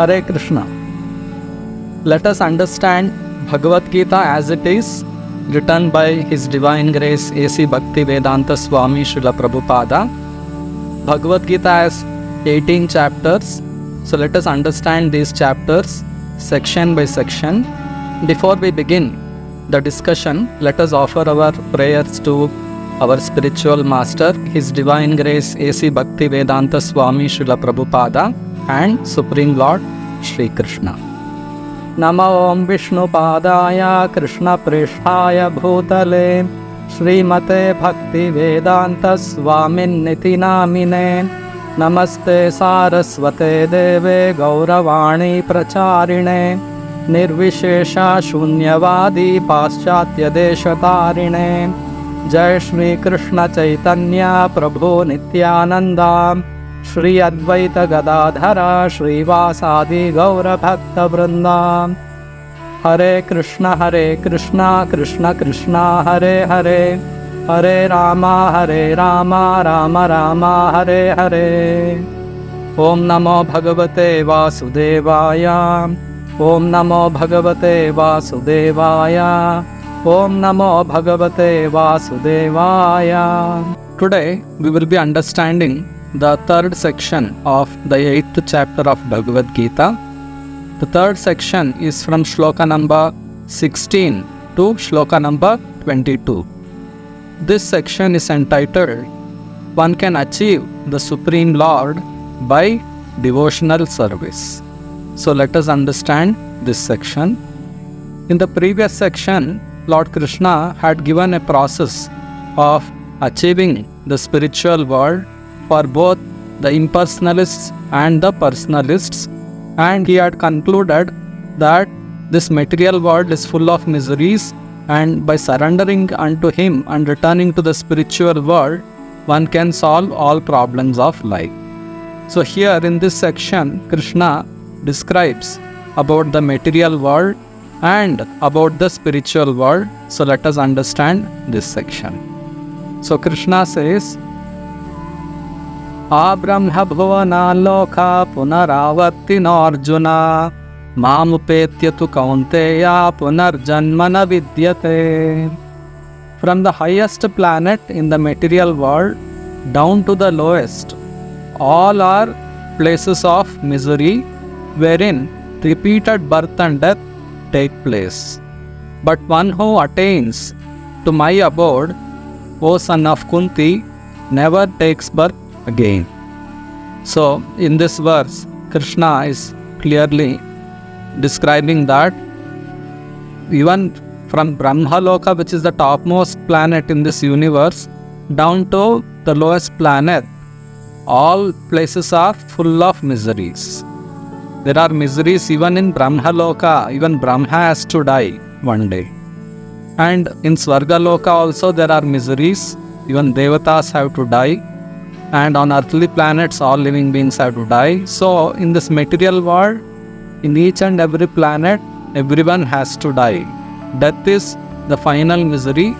Hare Krishna. Let us understand Bhagavad Gita as it is, written by His Divine Grace A.C. Bhaktivedanta Swami Srila Prabhupada. Bhagavad Gita has 18 chapters. So let us understand these chapters section by section. Before we begin the discussion, let us offer our prayers to our spiritual master, His Divine Grace A.C. Bhaktivedanta Swami Srila Prabhupada and Supreme Lord Shri Krishna. Namo Om Vishnu Padaya Krishna Prishthaya Bhutale Srimate Bhaktivedanta Swamin Niti Namine Namaste Saraswate Deve Gauravani Pracharine Nirvishesha Shunyavadi Paschatya Deshatarine Jai Shri Krishna Chaitanya Prabhu Nityananda Shri Advaita Gadadhara Shri Vasadi Gaura Bhakta Vrinda Hare Krishna Krishna Krishna Hare Hare Hare Rama Rama Rama Hare Hare Om Namo Bhagavate Vasudevaya Om Namo Bhagavate Vasudevaya Om Namo Bhagavate Vasudevaya. Today we will be understanding the third section of the 8th chapter of Bhagavad Gita. The third section is from Shloka number 16 to Shloka number 22. This section is entitled, One Can Achieve the Supreme Lord by Devotional Service. So let us understand this section. In the previous section, Lord Krishna had given a process of achieving the spiritual world for both the impersonalists and the personalists, and he had concluded that this material world is full of miseries, and by surrendering unto him and returning to the spiritual world, one can solve all problems of life. So here in this section, Krishna describes about the material world and about the spiritual world. So let us understand this section. So Krishna says, Abrahma bhuvana loka punaravartino arjuna mamupetya tu kaunteya punarjanmana vidyate. From the highest planet in the material world down to the lowest, all are places of misery wherein repeated birth and death take place. But one who attains to my abode, O son of Kunti, never takes birth again. So in this verse, Krishna is clearly describing that even from Brahmaloka, which is the topmost planet in this universe, down to the lowest planet, all places are full of miseries. There are miseries even in Brahmaloka. Even Brahma has to die one day. And in Svargaloka also there are miseries. Even Devatas have to die. And on earthly planets all living beings have to die. So in this material world, in each and every planet, everyone has to die. Death is the final misery.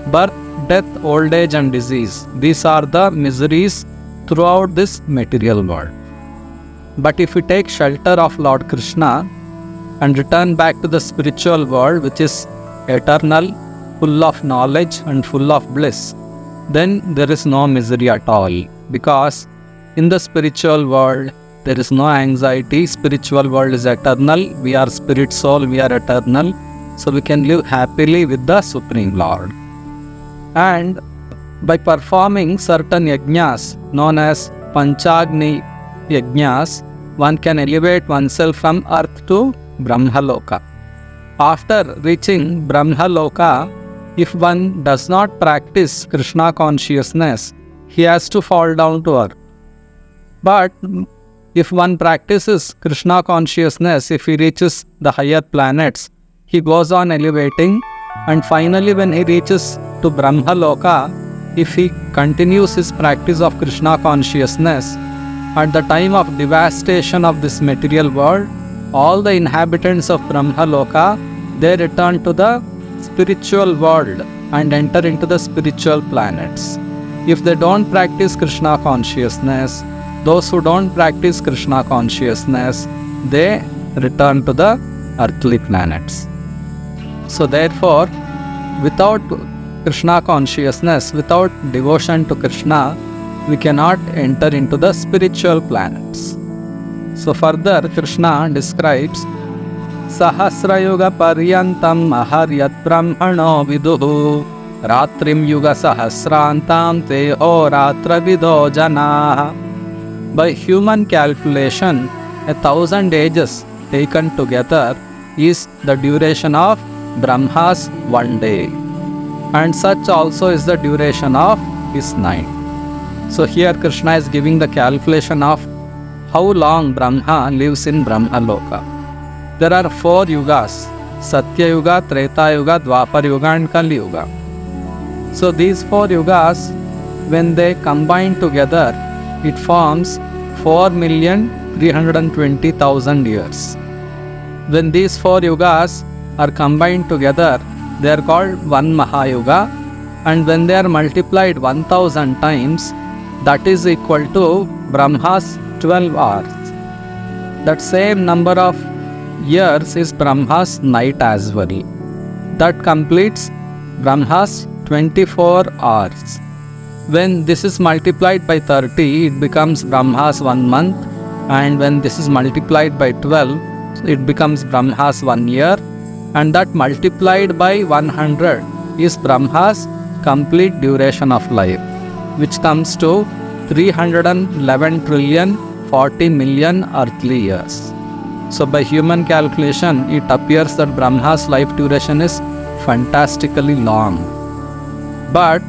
Birth, death, old age and disease. These are the miseries throughout this material world. But if we take shelter of Lord Krishna and return back to the spiritual world, which is eternal, full of knowledge and full of bliss, then there is no misery at all. Because in the spiritual world, there is no anxiety. Spiritual world is eternal. We are spirit soul, we are eternal. So we can live happily with the Supreme Lord. And by performing certain yajnas known as Panchagni yajnas, one can elevate oneself from earth to Brahmaloka. After reaching Brahmaloka, if one does not practice Krishna consciousness, he has to fall down to earth. But if one practices Krishna consciousness, if he reaches the higher planets, he goes on elevating, and finally when he reaches to Brahmaloka, if he continues his practice of Krishna consciousness, at the time of devastation of this material world, all the inhabitants of Brahmaloka, they return to the spiritual world and enter into the spiritual planets. If they don't practice Krishna consciousness, those who don't practice Krishna consciousness, they return to the earthly planets. So therefore, without Krishna consciousness, without devotion to Krishna, we cannot enter into the spiritual planets. So further, Krishna describes Sahasrayuga Paryantam Maharyat Brahmano Viduhu Ratrim Yuga Sahasrantam Te Ratra Vido Jana. By human calculation, 1,000 ages taken together is the duration of Brahma's one day, and such also is the duration of his night. So here Krishna is giving the calculation of how long Brahma lives in Brahma Loka. There are 4 yugas: Satya Yuga, Treta Yuga, Dwapar Yuga and Kali Yuga. So these 4 yugas, when they combine together, it forms 4,320,000 years. When these 4 yugas are combined together, they are called one Mahayuga, and when they are multiplied 1,000 times, that is equal to Brahma's 12 hours. That same number of years is Brahma's night as well. That completes Brahma's 24 hours. When this is multiplied by 30, it becomes Brahma's 1 month, and when this is multiplied by 12, it becomes Brahma's 1 year, and that multiplied by 100 is Brahma's complete duration of life, which comes to 311 trillion 40 million earthly years. So by human calculation, it appears that Brahma's life duration is fantastically long. But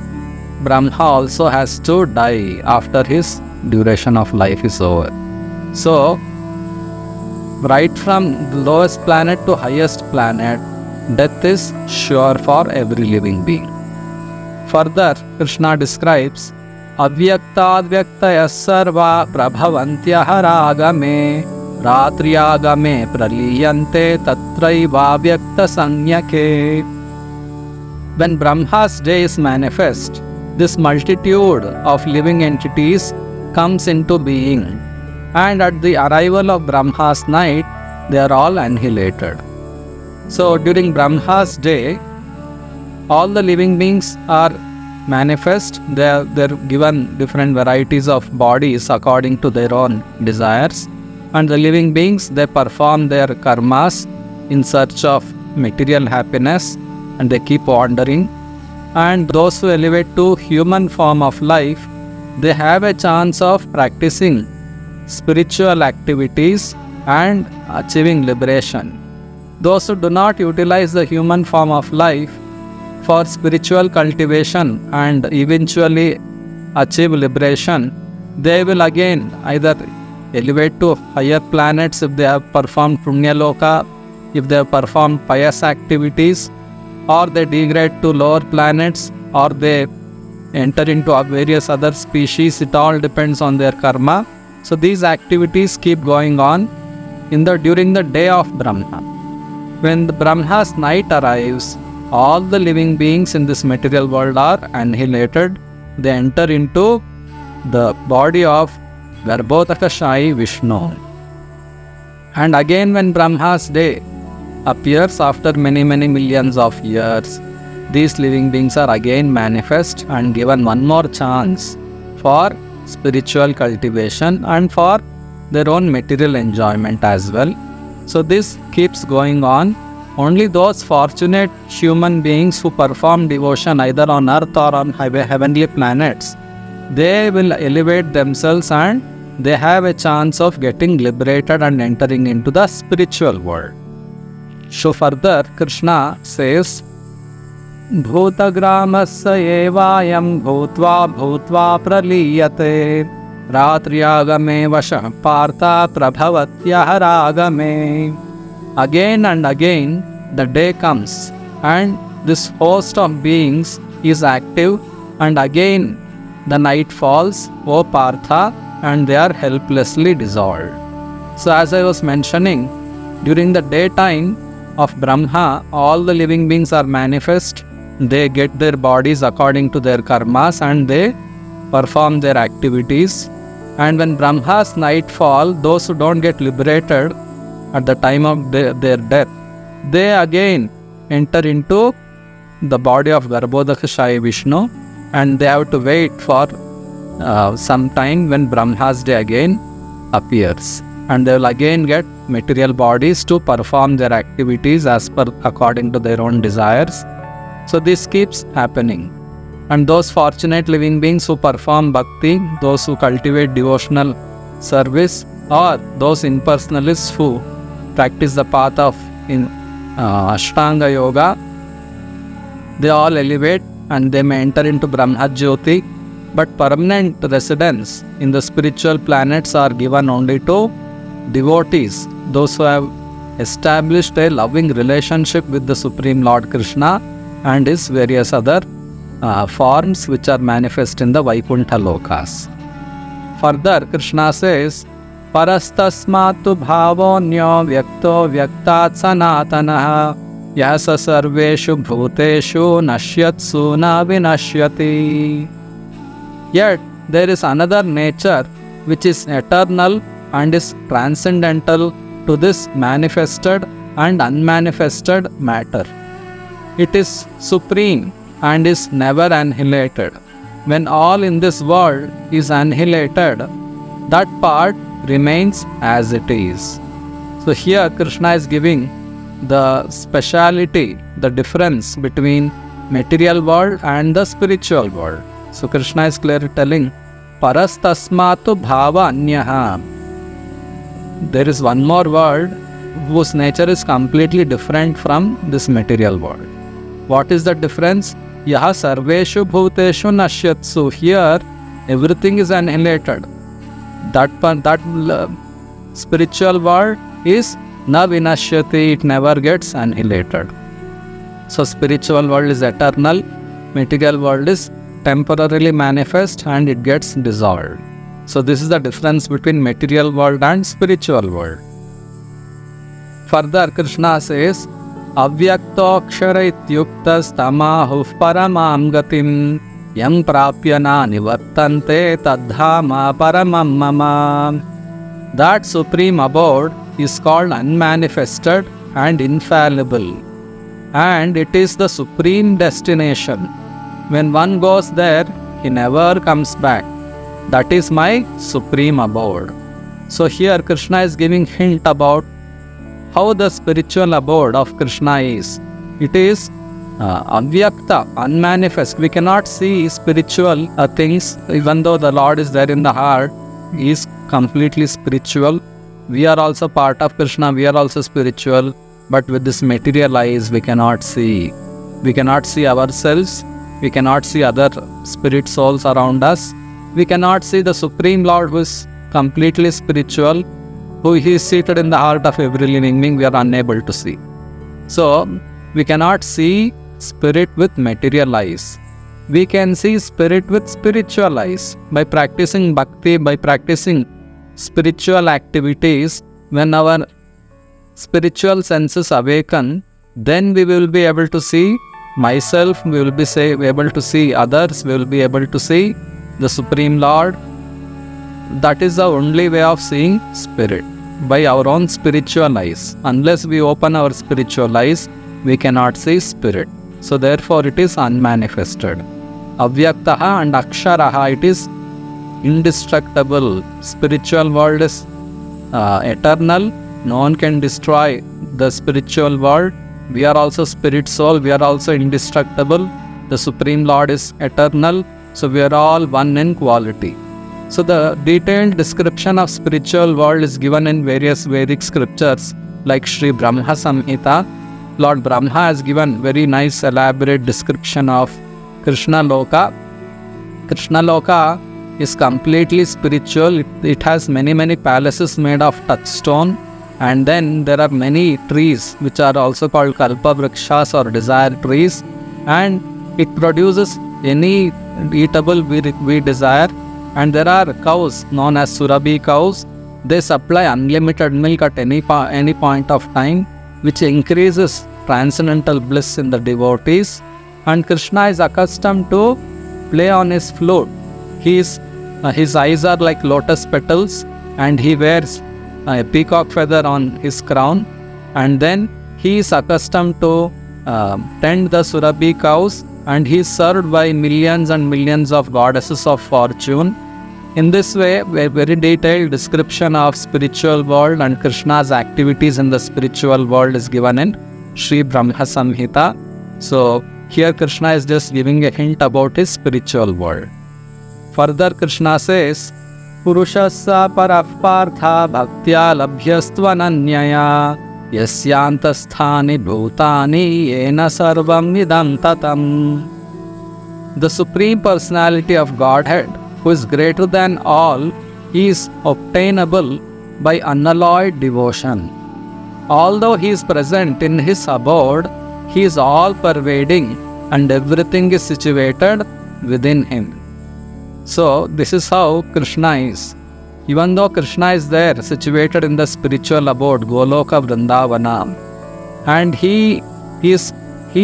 Brahma also has to die after his duration of life is over. So, right from the lowest planet to highest planet, death is sure for every living being. Further, Krishna describes Avyaktadvyaktaya sarva prabhavantyah ragame ratriyagame praliyante tatraiva vyakta sanyake. When Brahma's day is manifest, this multitude of living entities comes into being, and at the arrival of Brahma's night, they are all annihilated. So during Brahma's day, all the living beings are manifest. They're given different varieties of bodies according to their own desires, and the living beings, they perform their karmas in search of material happiness, and they keep wandering. And those who elevate to human form of life, they have a chance of practicing spiritual activities and achieving liberation. Those who do not utilize the human form of life for spiritual cultivation and eventually achieve liberation, they will again either elevate to higher planets if they have performed Punya Loka, if they have performed pious activities, or they degrade to lower planets, or they enter into various other species. It all depends on their karma. So these activities keep going on during the day of Brahma. When the Brahma's night arrives, all the living beings in this material world are annihilated. They enter into the body of Garbhodakashayi Vishnu. And again, when Brahma's day appears after many millions of years, these living beings are again manifest and given one more chance for spiritual cultivation and for their own material enjoyment as well. So this keeps going on. Only those fortunate human beings who perform devotion either on earth or on heavenly planets, they will elevate themselves and they have a chance of getting liberated and entering into the spiritual world. So further, Krishna says, Bhutagramasya evayam bhutva bhutva praliyate ratriyagame vasha partha prabhavatyah ragame. Again and again the day comes and this host of beings is active, and again the night falls, O Partha, and they are helplessly dissolved. So as I was mentioning, during the daytime of Brahma, all the living beings are manifest. They get their bodies according to their karmas and they perform their activities. And when Brahma's night fall, those who don't get liberated, at the time of their death, they again enter into the body of Garbhodakashayi Vishnu, and they have to wait for some time when Brahma's day again appears, and they will again get material bodies to perform their activities according to their own desires. So this keeps happening. And those fortunate living beings who perform bhakti, those who cultivate devotional service, or those impersonalists who practice the path of Ashtanga Yoga, they all elevate and they may enter into Brahma Jyoti, but permanent residence in the spiritual planets are given only to devotees, those who have established a loving relationship with the Supreme Lord Krishna and his various other forms which are manifest in the Vaikuntha Lokas. Further, Krishna says, Parastasmatu bhavonyo vyakto vyaktat sanatanaha yasa sarveshu bhuteshu nashyatsu na vinashyati. Yet, there is another nature which is eternal and is transcendental to this manifested and unmanifested matter. It is supreme and is never annihilated. When all in this world is annihilated, that part remains as it is. So here Krishna is giving the speciality, the difference between material world and the spiritual world. So Krishna is clearly telling, Parastasmatu bhava anyaha. There is one more world whose nature is completely different from this material world. What is the difference? Yaha sarveshu bhuteshu nashyatsu. Here everything is annihilated. That spiritual world is na vinashyati, it never gets annihilated. So spiritual world is eternal, material world is temporarily manifest and it gets dissolved. So this is the difference between material world and spiritual world. Further, Krishna says, Avyakto akshara ityuktas tamahuh paramam gatim yam prapyana nivartante tadhama paramam mama. That supreme abode is called unmanifested and infallible, and it is the supreme destination. When one goes there, he never comes back. That is my supreme abode. So here Krishna is giving hint about how the spiritual abode of Krishna is. It is avyakta, unmanifest. We cannot see spiritual things, even though the Lord is there in the heart. He is completely spiritual. We are also part of Krishna, we are also spiritual, but with this material eyes we cannot see. We cannot see ourselves, we cannot see other spirit souls around us. We cannot see the Supreme Lord who is completely spiritual, who He is seated in the heart of every living being. We are unable to see. So, we cannot see spirit with material eyes. We can see spirit with spiritual eyes. By practicing bhakti, by practicing spiritual activities, when our spiritual senses awaken, then we will be able to see myself, we will be able to see others, we will be able to see the Supreme Lord. That is the only way of seeing spirit, by our own spiritual eyes. Unless we open our spiritual eyes, we cannot see spirit. So therefore it is unmanifested. Avyaktaha and aksharaha, it is indestructible. Spiritual world is eternal. No one can destroy the spiritual world. We are also spirit soul. We are also indestructible. The Supreme Lord is eternal. So we are all one in quality. So the detailed description of spiritual world is given in various Vedic scriptures like Sri Brahma Samhita. Lord Brahma has given very nice elaborate description of Krishna Loka. Krishna Loka is completely spiritual. It has many palaces made of touchstone, and then there are many trees which are also called Kalpa Vrikshas or desire trees, and it produces any eatable we desire. And there are cows known as Surabhi cows. They supply unlimited milk at any point of time, which increases transcendental bliss in the devotees. And Krishna is accustomed to play on his flute. His eyes are like lotus petals, and he wears a peacock feather on his crown, and then he is accustomed to tend the Surabhi cows, and he is served by millions and millions of goddesses of fortune. In this way, a very detailed description of spiritual world and Krishna's activities in the spiritual world is given in Sri Brahma Samhita. So here Krishna is just giving a hint about his spiritual world. Further, Krishna says, Purushasya parappartha bhaktya labhyastvananyaya yasyantasthani bhutani yena sarvam idam tatam. The Supreme Personality of Godhead, who is greater than all, is obtainable by unalloyed devotion. Although he is present in his abode, he is all-pervading and everything is situated within him. So, this is how Krishna is. Even though Krishna is there, situated in the spiritual abode, Goloka Vrindavana, and he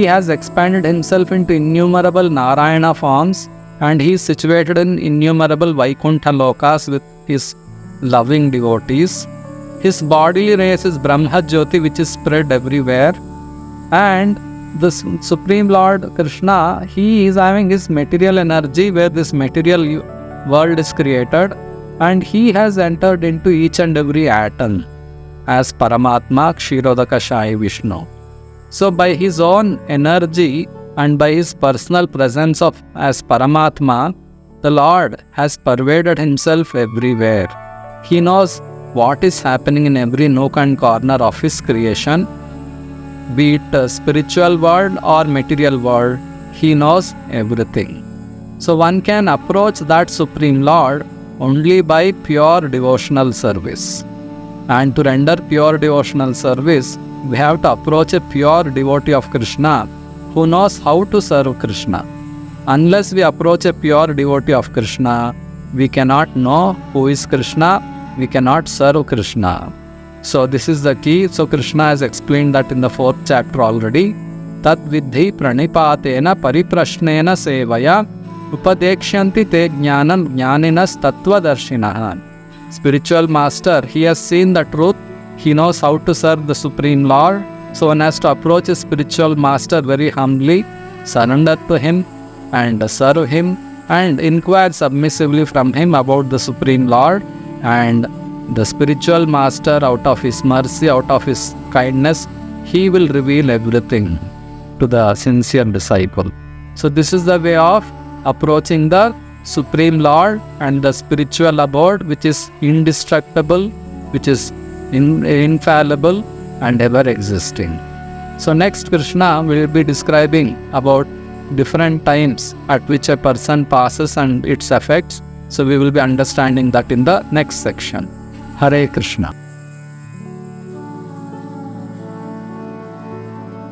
has expanded himself into innumerable Narayana forms, and he is situated in innumerable Vaikuntha lokas with his loving devotees. His bodily rays is Brahma Jyoti, which is spread everywhere. And the Supreme Lord Krishna, he is having his material energy where this material world is created, and he has entered into each and every atom as Paramatma Kshirodakashayi Vishnu. So by his own energy and by his personal presence as Paramatma, the Lord has pervaded himself everywhere. He knows what is happening in every nook and corner of his creation, be it a spiritual world or material world. He knows everything. So one can approach that Supreme Lord only by pure devotional service. And to render pure devotional service, we have to approach a pure devotee of Krishna who knows how to serve Krishna. Unless we approach a pure devotee of Krishna, we cannot know who is Krishna, we cannot serve Krishna. So this is the key. So Krishna has explained that in the 4th chapter already. Tat vidhi pranipatena pariprashnena sevaya upadekshanti te jnanam jnaninas tattvadarshinaha. Spiritual master, he has seen the truth, he knows how to serve the Supreme Lord. So one has to approach a spiritual master very humbly, surrender to him and serve him and inquire submissively from him about the Supreme Lord, and the spiritual master, out of his mercy, out of his kindness, he will reveal everything to the sincere disciple. So this is the way of approaching the Supreme Lord and the spiritual abode, which is indestructible, which is infallible and ever existing. So next Krishna will be describing about different times at which a person passes and its effects. So we will be understanding that in the next section. Hare Krishna.